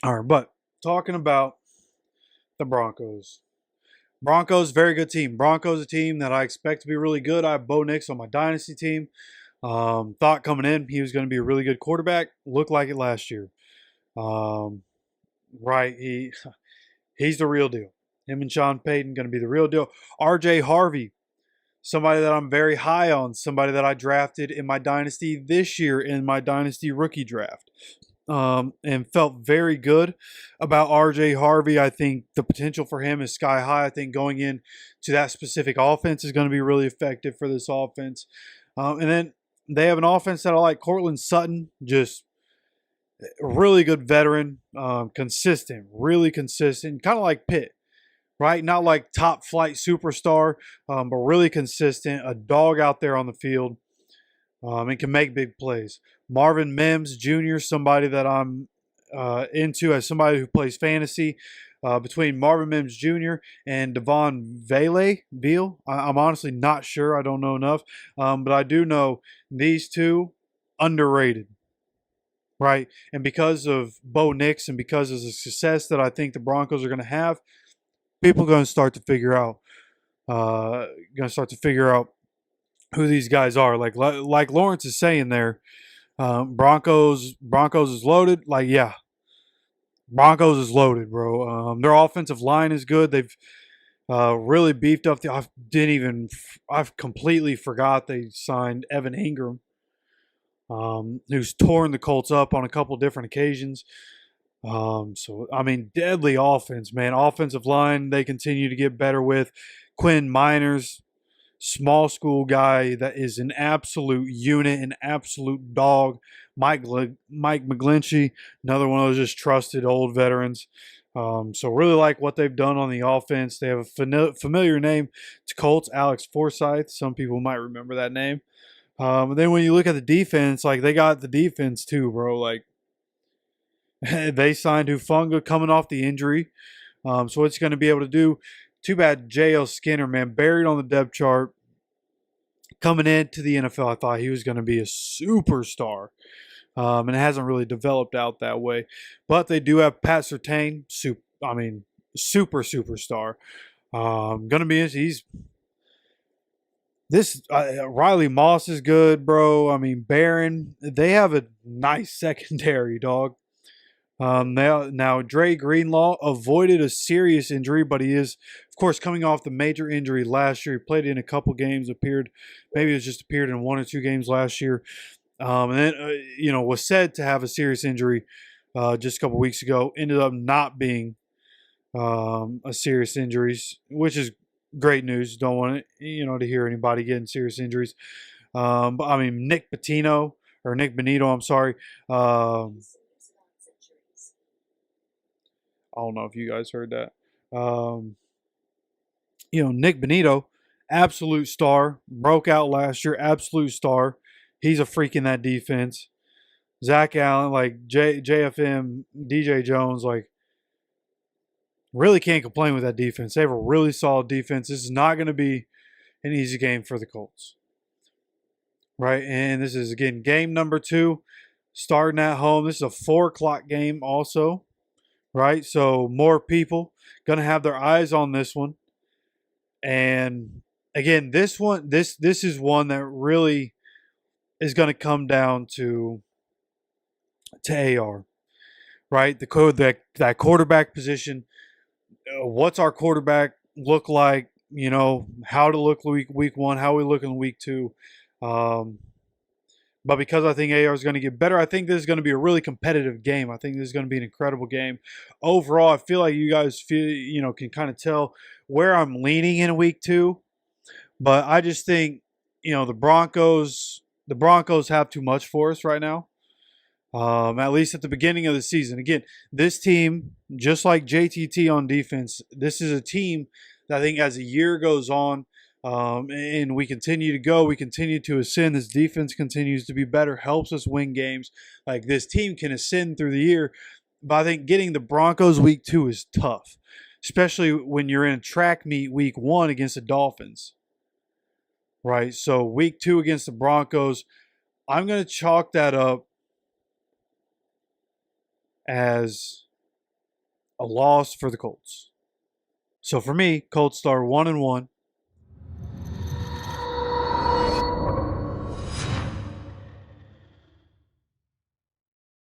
All right, but talking about the Broncos. Broncos, very good team. Broncos, a team that I expect to be really good. I have Bo Nix on my dynasty team. Thought coming in he was going to be a really good quarterback. Looked like it last year. Um, right, he's the real deal. Him and Sean Payton going to be the real deal. R.J. Harvey, somebody that I'm very high on, somebody that I drafted in my dynasty this year in my dynasty rookie draft. And felt very good about RJ Harvey. I think the potential for him is sky high. I think going in to that specific offense is going to be really effective for this offense. And then they have an offense that I like. Cortland Sutton, just really good veteran, consistent, really consistent, kind of like Pitt, right? Not like top flight superstar, but really consistent, a dog out there on the field, and can make big plays. Marvin Mims Jr., somebody that I'm into as somebody who plays fantasy. Between Marvin Mims Jr. and Devon Veal, I'm honestly not sure. I don't know enough, but I do know these two underrated, right? And because of Bo Nix and because of the success that I think the Broncos are going to have, people are going to start to figure out, who these guys are. Like Lawrence is saying there, Broncos is loaded. Like, yeah, Broncos is loaded, bro. Their offensive line is good. They've really beefed up the. I've completely forgot they signed Evan Ingram, who's torn the Colts up on a couple different occasions. So I mean, deadly offense, man. Offensive line they continue to get better with. Quinn Miners, small school guy that is an absolute unit, an absolute dog. Mike McGlinchey, another one of those just trusted old veterans. So really like what they've done on the offense. They have a familiar name to Colts, Alex Forsyth. Some people might remember that name. And then when you look at the defense, like they got the defense too, bro. Like they signed Hufunga coming off the injury. So what's going to be able to do? Too bad J.L. Skinner, man, buried on the depth chart. Coming into the NFL, I thought he was going to be a superstar. And it hasn't really developed out that way. But they do have Pat Surtain, super superstar. Going to be he's this Riley Moss is good, bro. I mean Barron. They have a nice secondary, dog. Now Dre Greenlaw avoided a serious injury, but he is, of course, coming off the major injury last year. He played in a couple games, maybe it just appeared in one or two games last year, and then was said to have a serious injury just a couple weeks ago. Ended up not being a serious injuries, which is great news. Don't want to hear anybody getting serious injuries. But I mean Nick Benito, I'm sorry. I don't know if you guys heard that. Um, Nick Benito, absolute star, broke out last year, absolute star. He's a freak in that defense. Zach Allen, like JFM, DJ Jones, like really can't complain with that defense. They have a really solid defense. This is not going to be an easy game for the Colts, right? And this is again game number 2, starting at home. This is a 4 o'clock game, also, right? So more people gonna have their eyes on this one. And again, this is one that really is going to come down to AR, right? That quarterback position. What's our quarterback look like? How to look week 1, how we look in week 2. But because I think AR is going to get better, I think this is going to be a really competitive game. I think this is going to be an incredible game. Overall, I feel like you guys can kind of tell where I'm leaning in week 2. But I just think, the Broncos have too much for us right now. At least at the beginning of the season. Again, this team, just like JTT on defense, this is a team that I think as the year goes on, and we continue to go, we continue to ascend. This defense continues to be better, helps us win games. Like this team can ascend through the year, but I think getting the Broncos week 2 is tough, especially when you're in a track meet week 1 against the Dolphins, right? So week 2 against the Broncos, I'm going to chalk that up as a loss for the Colts. So for me, Colts start 1-1.